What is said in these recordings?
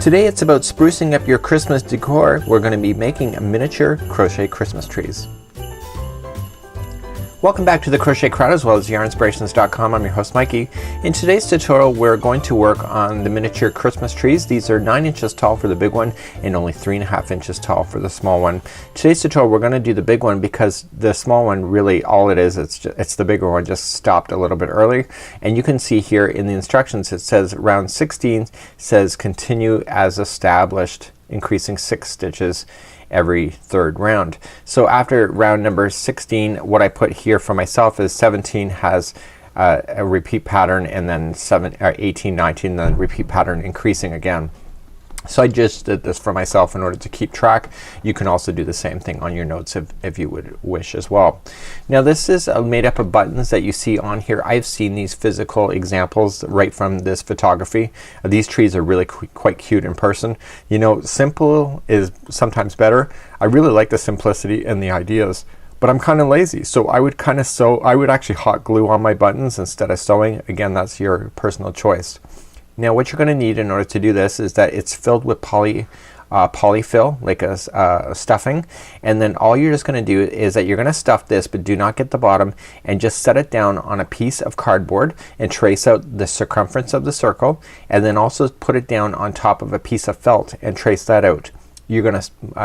Today it's about sprucing up your Christmas decor. We're going to be making miniature crochet Christmas trees. Welcome back to the Crochet Crowd as well as yarnspirations.com. I'm your host Mikey. In today's tutorial we're going to work on the miniature Christmas trees. These are 9 inches tall for the big one and only 3.5 inches tall for the small one. Today's tutorial we're going to do the big one because the small one really all it is, it's the bigger one just stopped a little bit early. And you can see here in the instructions it says round 16 says continue as established, increasing 6 stitches every third round. So after round number 16 what I put here for myself is 17 has a repeat pattern, and then 18, 19 then repeat pattern increasing again. So I just did this for myself in order to keep track. You can also do the same thing on your notes if you would wish as well. Now this is made up of buttons that you see on here. I've seen these physical examples right from this photography. These trees are really quite cute in person. You know, simple is sometimes better. I really like the simplicity and the ideas, but I'm kind of lazy, so I would kind of I would actually hot glue on my buttons instead of sewing. Again, that's your personal choice. Now what you're gonna need in order to do this is that it's filled with polyfill, like a stuffing, and then all you're just gonna do is that you're gonna stuff this, but do not get the bottom, and just set it down on a piece of cardboard and trace out the circumference of the circle, and then also put it down on top of a piece of felt and trace that out. You're gonna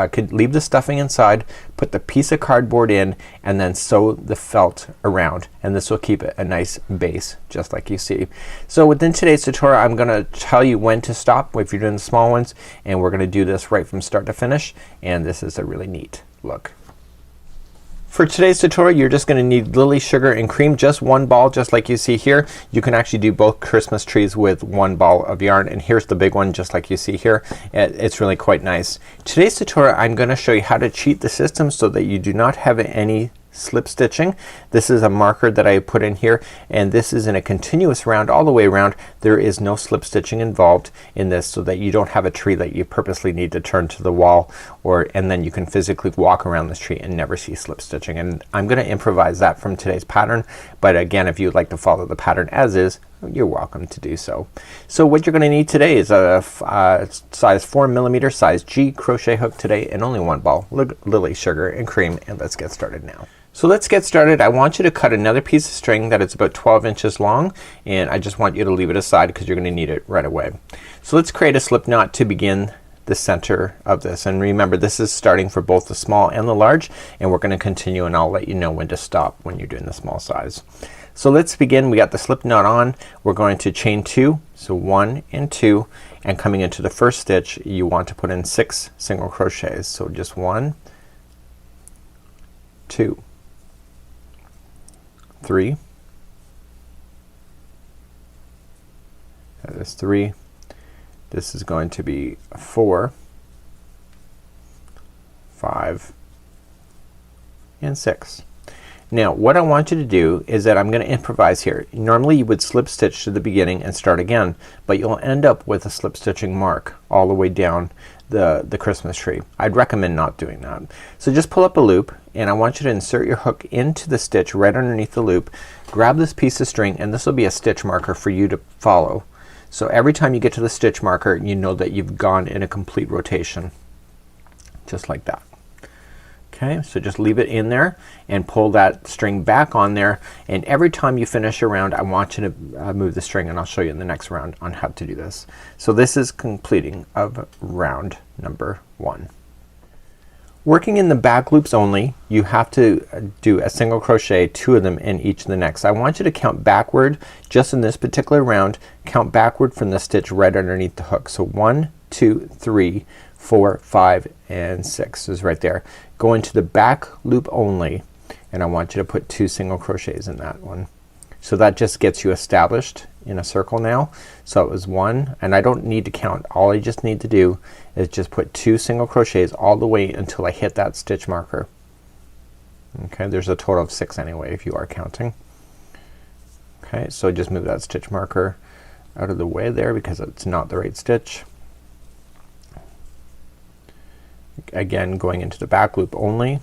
could leave the stuffing inside, put the piece of cardboard in, and then sew the felt around, and this will keep it a nice base just like you see. So within today's tutorial I'm gonna tell you when to stop if you're doing the small ones, and we're gonna do this right from start to finish, and this is a really neat look. For today's tutorial you're just gonna need lily, sugar, and cream, just one ball just like you see here. You can actually do both Christmas trees with one ball of yarn, and here's the big one just like you see here. It's really quite nice. Today's tutorial I'm gonna show you how to cheat the system so that you do not have any slip stitching. This is a marker that I put in here, and this is in a continuous round all the way around. There is no slip stitching involved in this, so that you don't have a tree that you purposely need to turn to the wall, and then you can physically walk around this tree and never see slip stitching. And I'm gonna improvise that from today's pattern, but again if you'd like to follow the pattern as is, you're welcome to do so. So what you're gonna need today is a size 4mm size G crochet hook today, and only one ball, lily, sugar, and cream, and let's get started now. So let's get started. I want you to cut another piece of string that is about 12 inches long, and I just want you to leave it aside because you're gonna need it right away. So let's create a slip knot to begin the center of this, and remember this is starting for both the small and the large, and we're gonna continue, and I'll let you know when to stop when you're doing the small size. So let's begin. We got the slip knot on. We're going to chain 2, so 1 and 2, and coming into the first stitch you want to put in 6 single crochets. So just 1, 2, 3, that is 3, this is going to be 4, 5, and 6. Now what I want you to do is that I'm gonna improvise here. Normally you would slip stitch to the beginning and start again, but you'll end up with a slip stitching mark all the way down the Christmas tree. I'd recommend not doing that. So just pull up a loop, and I want you to insert your hook into the stitch right underneath the loop. Grab this piece of string, and this will be a stitch marker for you to follow. So every time you get to the stitch marker you know that you've gone in a complete rotation, just like that. Okay, so just leave it in there and pull that string back on there, and every time you finish a round I want you to move the string, and I'll show you in the next round on how to do this. So this is completing of round number 1. Working in the back loops only, you have to do a single crochet, 2 of them in each of the next. I want you to count backward just in this particular round. Count backward from the stitch right underneath the hook. So 1, 2, 3, 4, 5, and 6 is right there. Go into the back loop only, and I want you to put 2 single crochets in that one. So that just gets you established in a circle now. So it was 1, and I don't need to count. All I just need to do is just put 2 single crochets all the way until I hit that stitch marker. Okay, there's a total of 6 anyway if you are counting. Okay, so just move that stitch marker out of the way there because it's not the right stitch. Again, going into the back loop only.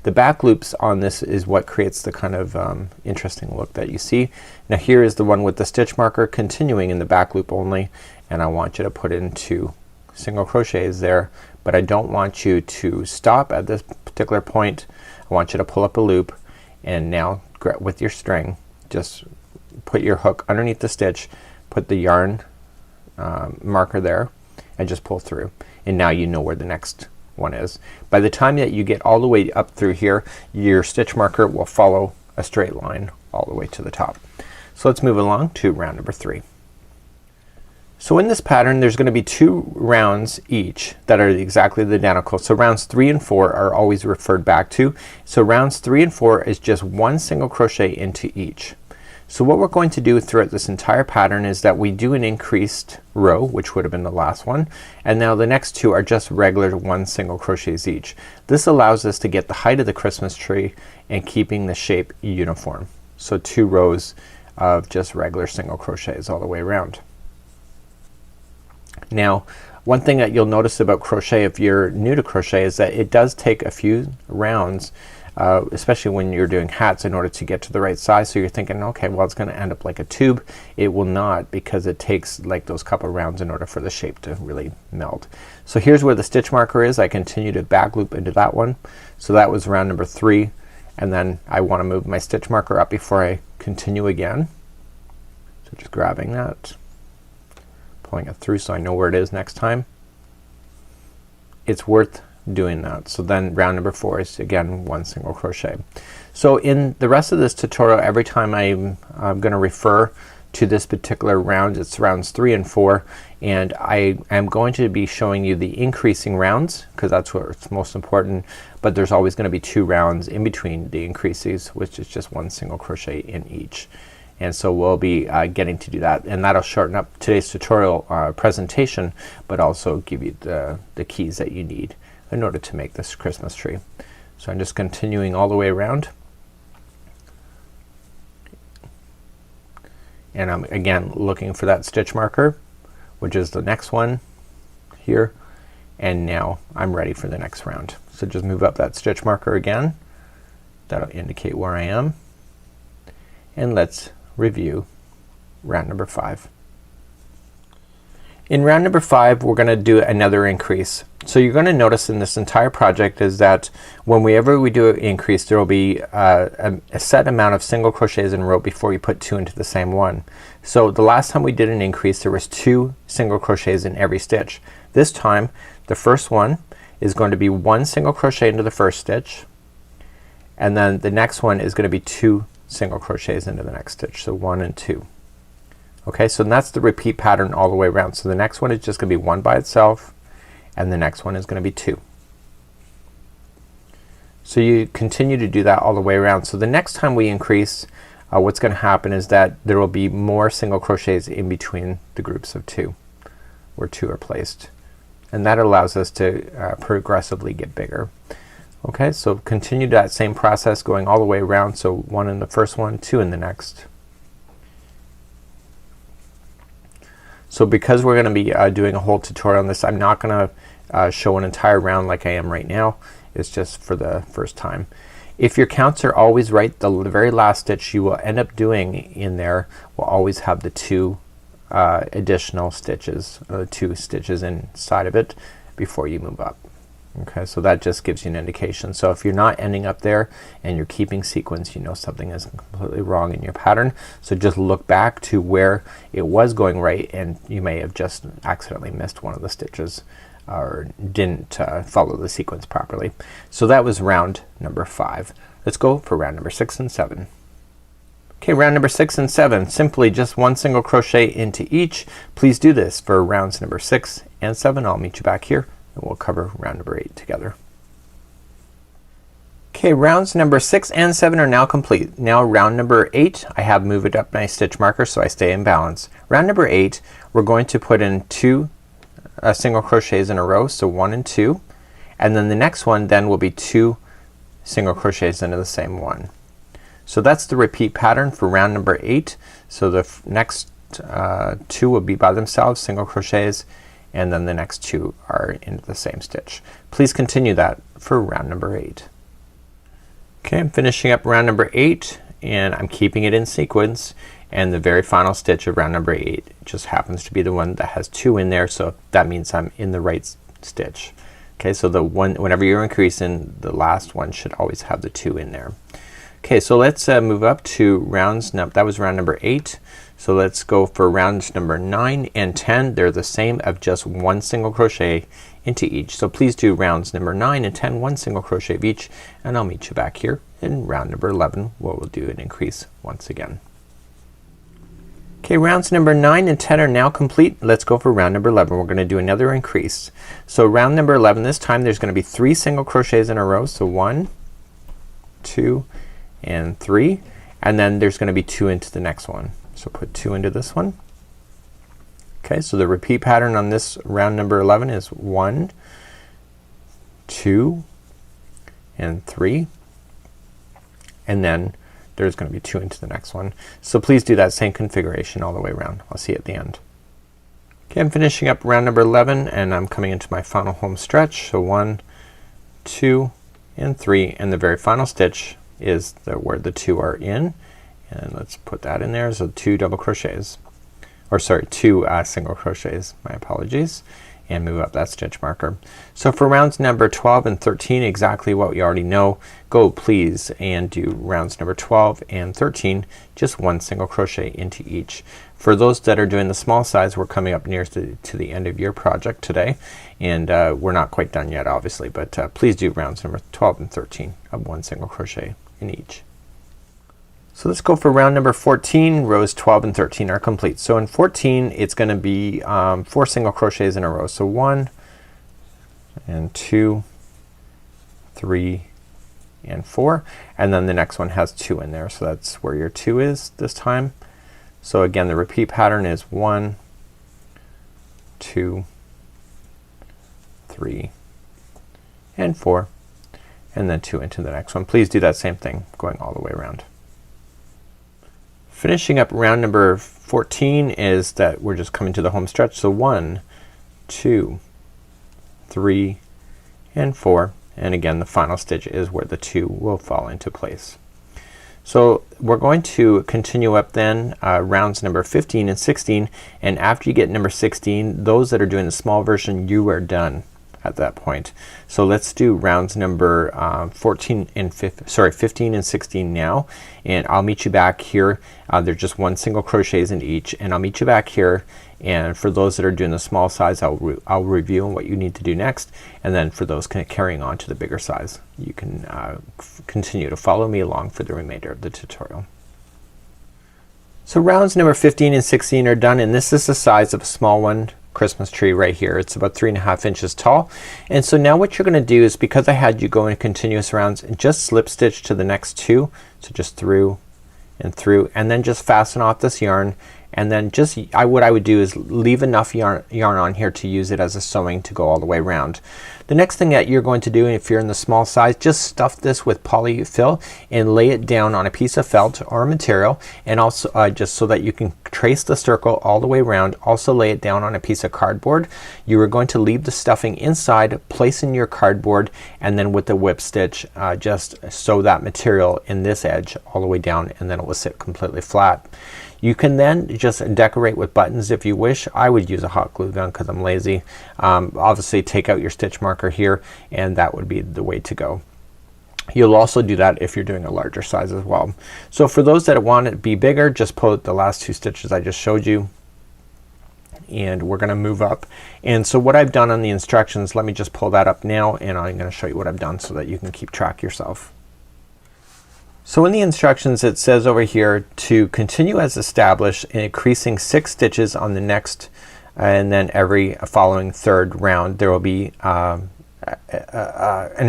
The back loops on this is what creates the kind of interesting look that you see. Now here is the one with the stitch marker continuing in the back loop only, and I want you to put in 2 single crochets there, but I don't want you to stop at this particular point. I want you to pull up a loop, and now with your string just put your hook underneath the stitch, put the yarn marker there, and just pull through, and now you know where the next one is. By the time that you get all the way up through here, your stitch marker will follow a straight line all the way to the top. So let's move along to round number 3. So in this pattern there's going to be 2 rounds each that are exactly the identical. So rounds 3 and 4 are always referred back to. So rounds 3 and 4 is just 1 single crochet into each. So what we're going to do throughout this entire pattern is that we do an increased row, which would have been the last one, and now the next 2 are just regular 1 single crochets each. This allows us to get the height of the Christmas tree and keeping the shape uniform. So 2 rows of just regular single crochets all the way around. Now one thing that you'll notice about crochet if you're new to crochet is that it does take a few rounds, especially when you're doing hats, in order to get to the right size. So you're thinking, okay, well it's gonna end up like a tube. It will not, because it takes like those couple rounds in order for the shape to really meld. So here's where the stitch marker is. I continue to back loop into that one. So that was round number 3, and then I want to move my stitch marker up before I continue again. So just grabbing that, pulling it through so I know where it is next time. It's worth doing that. So then round number 4 is again 1 single crochet. So in the rest of this tutorial, every time I'm gonna refer to this particular round, it's rounds 3 and 4, and I am going to be showing you the increasing rounds because that's what's most important, but there's always gonna be 2 rounds in between the increases, which is just 1 single crochet in each. And so we'll be getting to do that, and that'll shorten up today's tutorial presentation, but also give you the keys that you need in order to make this Christmas tree. So I'm just continuing all the way around, and I'm again looking for that stitch marker, which is the next one here, and now I'm ready for the next round. So just move up that stitch marker again. That'll indicate where I am, and let's review round number 5. In round number 5 we're gonna do another increase. So you're gonna notice in this entire project is that whenever we do an increase, there will be a set amount of single crochets in a row before you put 2 into the same one. So the last time we did an increase there was 2 single crochets in every stitch. This time the first one is going to be 1 single crochet into the first stitch, and then the next one is going to be 2 single crochets into the next stitch. So 1 and 2. Okay, so that's the repeat pattern all the way around. So the next one is just gonna be 1 by itself, and the next one is gonna be 2. So you continue to do that all the way around. So the next time we increase, what's gonna happen is that there will be more single crochets in between the groups of 2 where 2 are placed, and that allows us to progressively get bigger. Okay, so continue that same process going all the way around. So 1 in the first one, 2 in the next. So because we're gonna be doing a whole tutorial on this, I'm not gonna show an entire round like I am right now. It's just for the first time. If your counts are always right, the very last stitch you will end up doing in there will always have the 2 additional stitches, 2 stitches inside of it before you move up. Okay, so that just gives you an indication. So if you're not ending up there and you're keeping sequence, you know something is completely wrong in your pattern. So just look back to where it was going right, and you may have just accidentally missed one of the stitches or didn't follow the sequence properly. So that was round number 5. Let's go for round number 6 and 7. Okay, round number 6 and 7, simply just 1 single crochet into each. Please do this for rounds number 6 and 7. I'll meet you back here and we'll cover round number 8 together. Okay, rounds number 6 and 7 are now complete. Now round number 8, I have moved up my stitch marker so I stay in balance. Round number 8, we're going to put in 2 single crochets in a row, so 1 and 2, and then the next one then will be 2 single crochets into the same one. So that's the repeat pattern for round number 8. So the next 2 will be by themselves, single crochets, and then the next 2 are into the same stitch. Please continue that for round number 8. Okay, I'm finishing up round number 8 and I'm keeping it in sequence, and the very final stitch of round number 8 just happens to be the one that has 2 in there, so that means I'm in the right stitch. Okay, so the one, whenever you're increasing, the last one should always have the 2 in there. Okay, so let's move up to rounds. That was round number 8. So let's go for rounds number 9 and 10. They're the same of just 1 single crochet into each. So please do rounds number 9 and 10 1 single crochet of each, and I'll meet you back here in round number 11 where we'll do an increase once again. Okay, rounds number 9 and 10 are now complete. Let's go for round number 11. We're gonna do another increase. So round number 11, this time there's gonna be 3 single crochets in a row. So 1, 2, and 3, and then there's gonna be 2 into the next one. So put 2 into this one. Okay, so the repeat pattern on this round number 11 is 1, 2, and 3, and then there's going to be 2 into the next one. So please do that same configuration all the way around. I'll see you at the end. Okay, I'm finishing up round number 11 and I'm coming into my final home stretch. So 1, 2, and 3, and the very final stitch is where the 2 are in, and let's put that in there. So 2 double crochets, or sorry, 2 single crochets, my apologies, and move up that stitch marker. So for rounds number 12 and 13, exactly what you already know, go please and do rounds number 12 and 13 just 1 single crochet into each. For those that are doing the small size, we're coming up near to the end of your project today, and we're not quite done yet obviously, but please do rounds number 12 and 13 of 1 single crochet in each. So let's go for round number 14. Rows 12 and 13 are complete. So in 14 it's gonna be 4 single crochets in a row. So 1 and 2, 3, and 4, and then the next one has 2 in there. So that's where your 2 is this time. So again, the repeat pattern is 1, 2, 3, and 4, and then 2 into the next one. Please do that same thing going all the way around. Finishing up round number 14 is that we're just coming to the home stretch. So 1, 2, 3, and 4, and again the final stitch is where the 2 will fall into place. So we're going to continue up then rounds number 15 and 16, and after you get number 16, those that are doing the small version, you are done at that point. So let's do rounds number 15 and 16 now, and I'll meet you back here. They're just 1 single crochets in each, and I'll meet you back here, and for those that are doing the small size, I'll review what you need to do next, and then for those carrying on to the bigger size, you can continue to follow me along for the remainder of the tutorial. So rounds number 15 and 16 are done, and this is the size of a small one Christmas tree right here. It's about 3.5 inches tall. And so now what you're gonna do is, because I had you go in continuous rounds, and just slip stitch to the next 2. So just through and through, and then just fasten off this yarn, and then just what I would do is leave enough yarn on here to use it as a sewing to go all the way around. The next thing that you're going to do, if you're in the small size, just stuff this with polyfill and lay it down on a piece of felt or material, and also just so that you can trace the circle all the way around. Also lay it down on a piece of cardboard. You are going to leave the stuffing inside, place in your cardboard, and then with the whip stitch just sew that material in this edge all the way down, and then it will sit completely flat. You can then just decorate with buttons if you wish. I would use a hot glue gun because I'm lazy. Obviously take out your stitch marker here, and that would be the way to go. You'll also do that if you're doing a larger size as well. So for those that want it to be bigger, just pull out the last 2 stitches I just showed you, and we're gonna move up. And so what I've done on the instructions, let me just pull that up now, and I'm gonna show you what I've done so that you can keep track yourself. So in the instructions it says over here to continue as established, increasing 6 stitches on the next, and then every following third round there will be an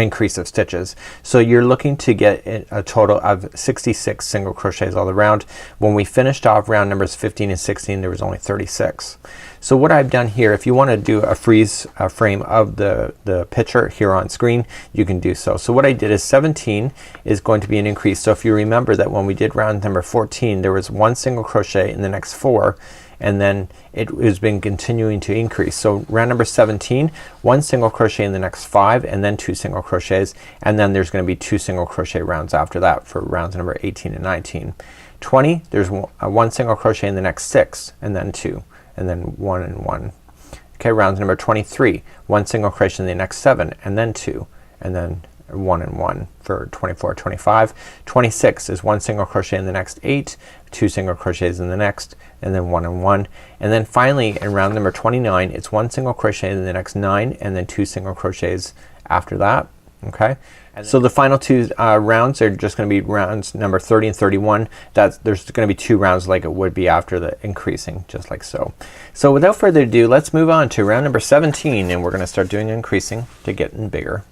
increase of stitches. So you're looking to get a total of 66 single crochets all around. When we finished off round numbers 15 and 16, there was only 36. So what I've done here, if you want to do a freeze frame of the picture here on screen, you can do so. So what I did is 17 is going to be an increase. So if you remember that when we did round number 14, there was 1 single crochet in the next 4, and then it has been continuing to increase. So round number 17, 1 single crochet in the next 5, and then 2 single crochets, and then there's going to be 2 single crochet rounds after that for rounds number 18 and 19. 20, there's one single crochet in the next 6 and then 2 and then 1 and 1. Okay, round number 23, one single crochet in the next 7 and then 2 and then 1 and 1 for 24, 25. 26 is one single crochet in the next 8, 2 single crochets in the next, and then 1 and 1. And then finally in round number 29 it's one single crochet in the next 9 and then 2 single crochets after that. Okay, so the final two rounds are just going to be rounds number 30 and 31. There's going to be 2 rounds like it would be after the increasing, just like so. So without further ado, let's move on to round number 17 and we're going to start doing increasing to getting bigger.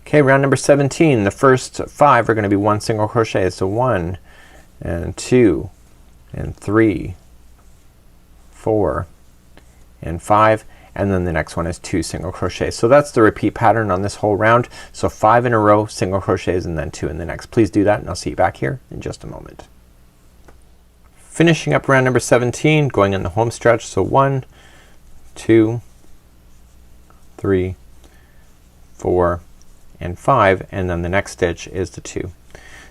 Okay, round number 17, the first 5 are going to be one single crochet. So 1 and 2 and 3, 4 and 5, and then the next one is 2 single crochets. So that's the repeat pattern on this whole round. So 5 in a row, single crochets, and then 2 in the next. Please do that and I'll see you back here in just a moment. Finishing up round number 17, going in the home stretch. So 1, 2, 3, 4 and 5, and then the next stitch is the 2.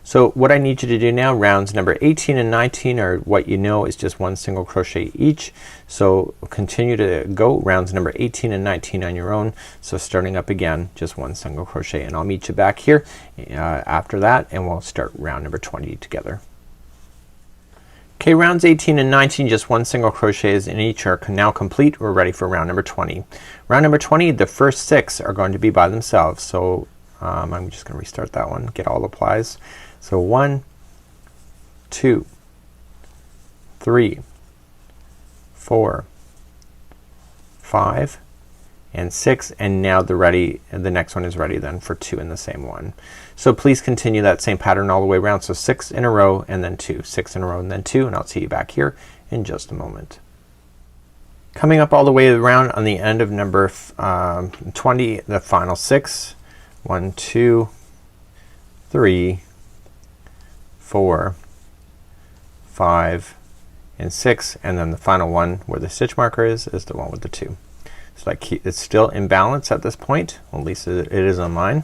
So what I need you to do now, rounds number 18 and 19 are what you know is just one single crochet each. So continue to go rounds number 18 and 19 on your own. So starting up again, just one single crochet, and I'll meet you back here after that and we'll start round number 20 together. Okay, rounds 18 and 19, just one single crochets in each are now complete. We're ready for round number 20. Round number 20, the first 6 are going to be by themselves. So I'm just going to restart that one, get all the plies. So 1, 2, 3, 4, 5 and 6, and now the next one is ready then for 2 in the same one. So please continue that same pattern all the way around. So 6 in a row and then 2, 6 in a row and then 2, and I'll see you back here in just a moment. Coming up all the way around on the end of number 20, the final 6, 1, 2, 3, 4, 5 and 6, and then the final one where the stitch marker is the one with the 2. So it's still in balance at this point, well, at least it is on mine.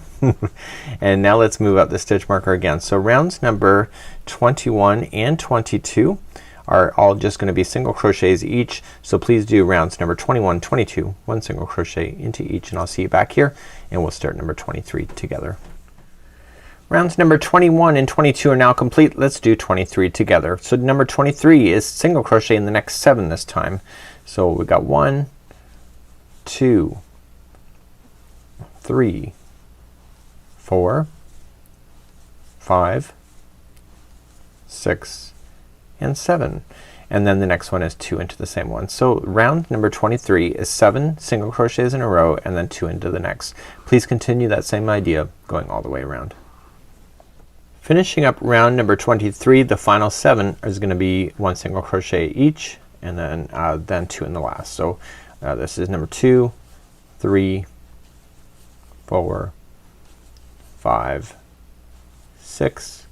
And now let's move up the stitch marker again. So rounds number 21 and 22 are all just going to be single crochets each. So please do rounds number 21, 22, one single crochet into each, and I'll see you back here and we'll start number 23 together. Rounds number 21 and 22 are now complete. Let's do 23 together. So number 23 is single crochet in the next 7 this time. So we got 1, 2, 3, 4, 5, 6 and 7, and then the next one is 2 into the same one. So round number 23 is 7 single crochets in a row and then 2 into the next. Please continue that same idea going all the way around. Finishing up round number 23, the final 7 is going to be one single crochet each, and then 2 in the last. So this is number 2, 3, 4, 5, 6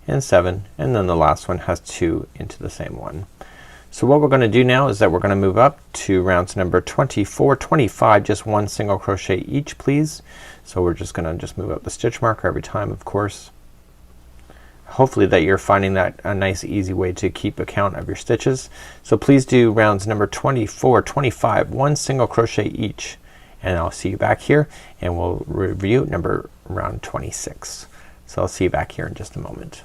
and 7, and then the last one has 2 into the same one. So what we're going to do now is that we're going to move up to rounds number 24, 25, just one single crochet each, please. So we're just going to move up the stitch marker every time, of course. Hopefully that you're finding that a nice easy way to keep account of your stitches. So please do rounds number 24, 25, one single crochet each, and I'll see you back here and we'll review round 26. So I'll see you back here in just a moment.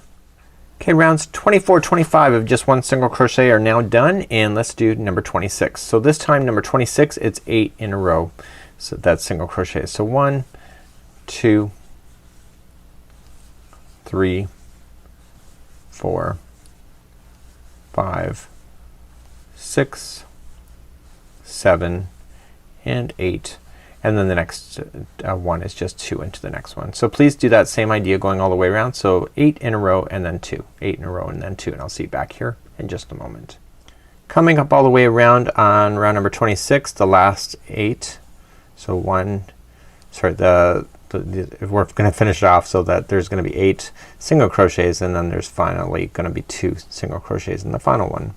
Okay, rounds 24, 25 of just one single crochet are now done, and let's do number 26. So this time number 26, it's 8 in a row. So that's single crochet. So 1, 2, 3, 4, 5, 6, 7 and 8, and then the next one is just 2 into the next one. So please do that same idea going all the way around. So 8 in a row and then 2, 8 in a row and then 2, and I'll see you back here in just a moment. Coming up all the way around on round number 26, the last 8. So we're going to finish it off so that there's going to be 8 single crochets, and then there's finally going to be 2 single crochets in the final one.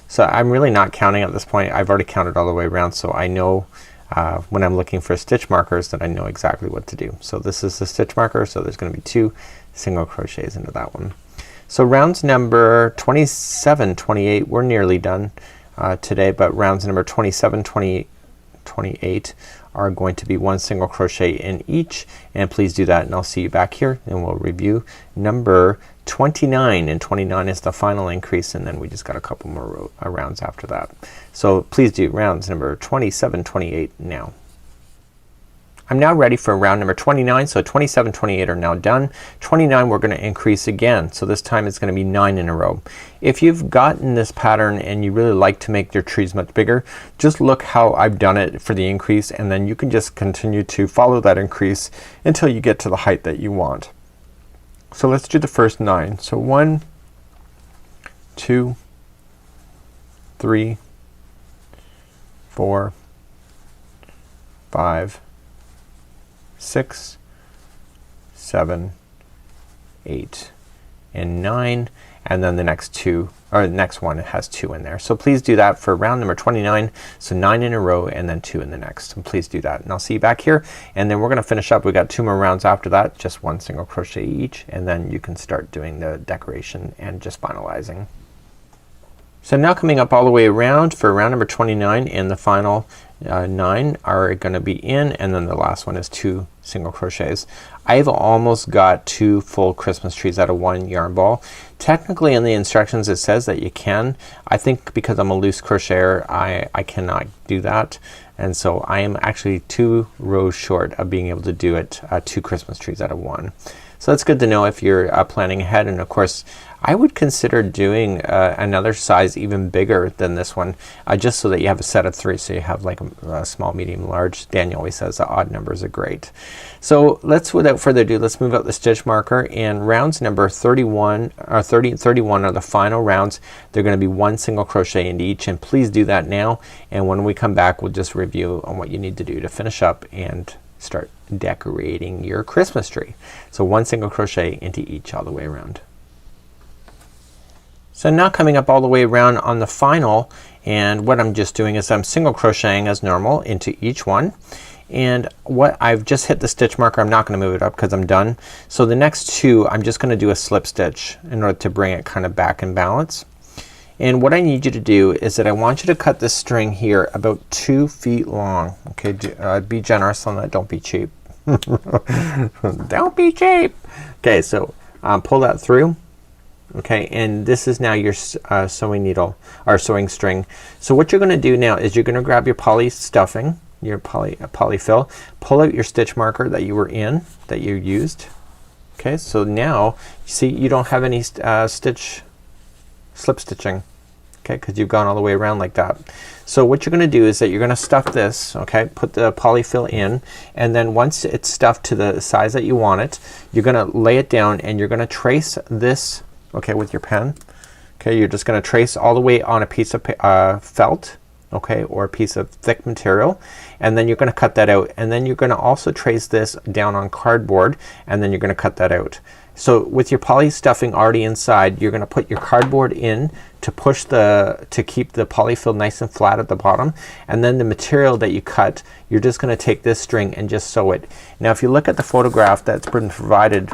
So I'm really not counting at this point. I've already counted all the way around, so I know when I'm looking for stitch markers that I know exactly what to do. So this is the stitch marker, so there's going to be 2 single crochets into that one. So rounds number 27, 28, we're nearly done today, but rounds number 27, 28, 28 are going to be one single crochet in each, and please do that and I'll see you back here and we'll review number 29, and 29 is the final increase, and then we just got a couple more rounds after that. So please do rounds number 27, 28 now. I'm now ready for round number 29. So 27, 28 are now done. 29 we're gonna increase again. So this time it's gonna be 9 in a row. If you've gotten this pattern and you really like to make your trees much bigger, just look how I've done it for the increase, and then you can just continue to follow that increase until you get to the height that you want. So let's do the first 9. So 1, 2, 3, 4, 5, 6, 7, 8, and 9, and then the next two, or the next one has 2 in there. So please do that for round number 29. So 9 in a row and then 2 in the next. And please do that, and I'll see you back here, and then we're gonna finish up. We got 2 more rounds after that, just one single crochet each, and then you can start doing the decoration and just finalizing. So now coming up all the way around for round number 29, and the final 9 are gonna be in, and then the last one is 2 single crochets. I've almost got 2 full Christmas trees out of 1 yarn ball. Technically in the instructions it says that you can. I think because I'm a loose crocheter I cannot do that, and so I am actually 2 rows short of being able to do it 2 Christmas trees out of 1. So that's good to know if you're planning ahead, and of course I would consider doing another size even bigger than this one, just so that you have a set of 3, so you have like a small, medium, large. Daniel always says the odd numbers are great. So let's, without further ado, let's move out the stitch marker, and rounds number 31 or 30 and 31 are the final rounds. They're gonna be 1 single crochet into each, and please do that now, and when we come back we'll just review on what you need to do to finish up and start decorating your Christmas tree. So 1 single crochet into each all the way around. So now coming up all the way around on the final, and what I'm just doing is I'm single crocheting as normal into each one, and what I've just hit the stitch marker. I'm not gonna move it up because I'm done. So the next 2 I'm just gonna do a slip stitch in order to bring it kind of back in balance. And what I need you to do is that I want you to cut this string here about 2 feet long. Okay, be generous on that, don't be cheap. Don't be cheap. Okay, so pull that through. Okay, and this is now your sewing needle or sewing string. So what you're gonna do now is you're gonna grab your poly stuffing, your polyfill, pull out your stitch marker that you were in, that you used. Okay, so now see you don't have any slip stitching, okay, because you've gone all the way around like that. So what you're gonna do is that you're gonna stuff this, okay, put the polyfill in, and then once it's stuffed to the size that you want it, you're gonna lay it down and you're gonna trace this, okay, with your pen. Okay, you're just gonna trace all the way on a piece of felt, okay, or a piece of thick material, and then you're gonna cut that out, and then you're gonna also trace this down on cardboard, and then you're gonna cut that out. So with your poly stuffing already inside, you're gonna put your cardboard in to push to keep the polyfill nice and flat at the bottom, and then the material that you cut, you're just gonna take this string and just sew it. Now if you look at the photograph that's been provided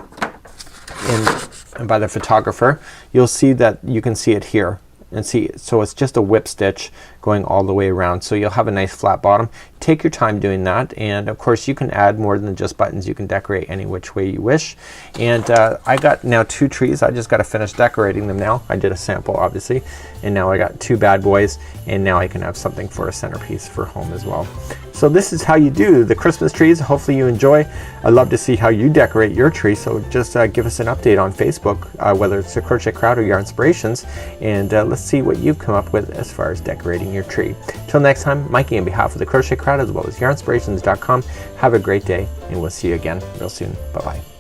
by the photographer, you'll see that you can see it here. And see, so it's just a whip stitch going all the way around, so you'll have a nice flat bottom. Take your time doing that, and of course you can add more than just buttons. You can decorate any which way you wish. And I got now 2 trees. I just got to finish decorating them now. I did a sample obviously, and now I got 2 bad boys, and now I can have something for a centerpiece for home as well. So this is how you do the Christmas trees. Hopefully you enjoy. I'd love to see how you decorate your tree, so just give us an update on Facebook, whether it's the Crochet Crowd or Yarn Inspirations, and let's see what you've come up with as far as decorating your tree. Till next time, Mikey on behalf of the Crochet Crowd as well as yarnspirations.com, have a great day, and we'll see you again real soon. Bye bye.